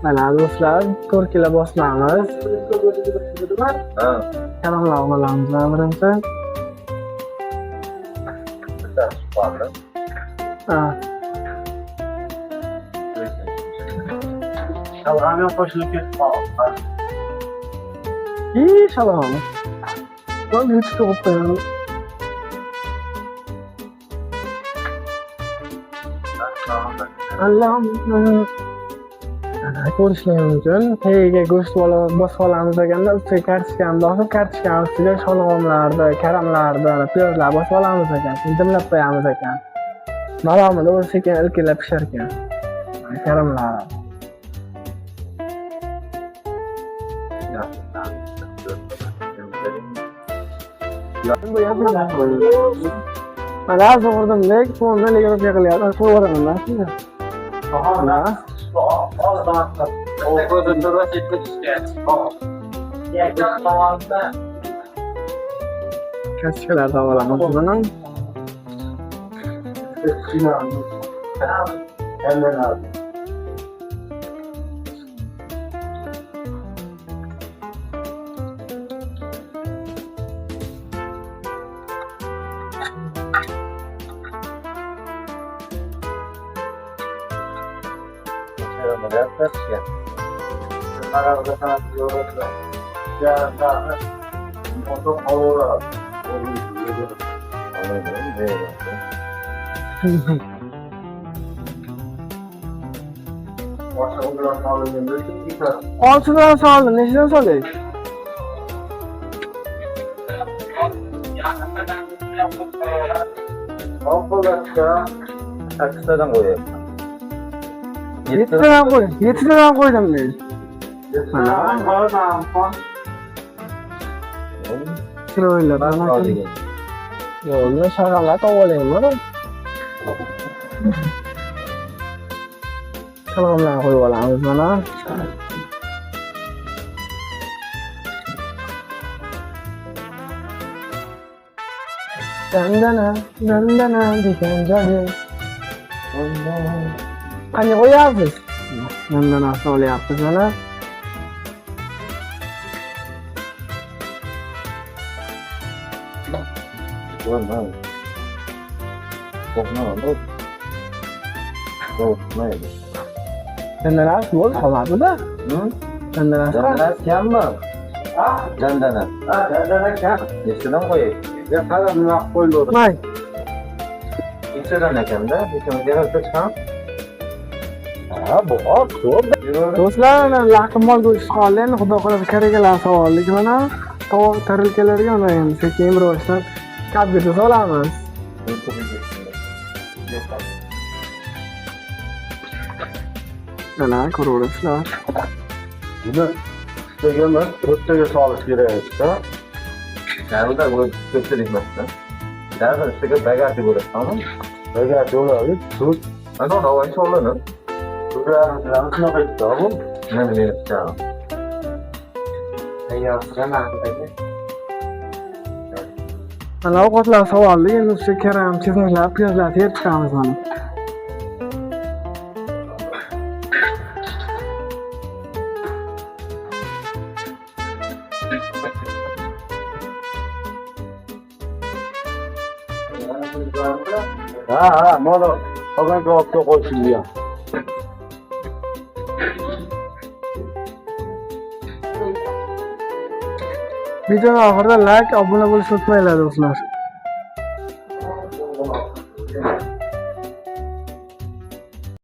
Mana do'stlar, 4 kilo bosmamiz. Ha. Karamlar qilamiz, birinchi. Ha. Shalg'am qo'shilib ketdi. Shalom. Ben hiç soğuklayalım. Allah'ım. Ko'rishlaymiz uchun tagiga go'sht bosib olamiz deganda ustiga kartoshkani bosib, kartoshkani ustiga sholg'omlarni, karamlarni, piyozlarni bosib olamiz ekan. Dimlab qo'yamiz ekan. Maromida u sekin ilkilab pishar ekan. Karamlar. Bu yapılan mana hozir urdimdek fondan ligga qilyapti. To'g'rimi mana? Aha. Kaçkalar da olamiz buni. Oltidan soldim, nechidan solay? Sakkistadan qo'yapman. 7tadan qo'y. 7tadan qo'ydim men. Chiroyli, mana yo'lni shag'allar tovolayman. Shalomlarni qo'yib olamiz mana. Dandana degan joyi. Qani qo'yapsiz? Dandana solyapmiz mana. Bueno, Dandana bo'l, qolmadi-da. Dandana kammi? Dandana. Dandana kam. Nechtadan qo'yay? Ya qarab nima qo'yildi. May. Nechtadan ekanda? Ikkinchi yarashda chiqam. Ha, bu ko'p. Do'stlar, laqimol go'sht qolgan, xudo xohlasa karagalar savollik mana. Tovuq tarilkalarga mana endi sekin rivojdan kabga solamiz. Mana ko'raverasizlar. Buni istaganman, to'rttaga solish kerak ekan. Narida bu ko'pchilik emasda. Narida ustiga bagati bo'ladi, tamom? Bagati bo'ladi. Tut. Ana davay soladi. Tutlarni shunaqa aytdi-ku. Nima deyapsan? Mana ovqatlar savolli, endi ustiga karam, chizmalar, piyozlar terib chiqamiz mana. Ha, mana qolgan olib qo'yishim bu ham. Video oxirida like, obuna bo'lishni unutmanglar do'stlar.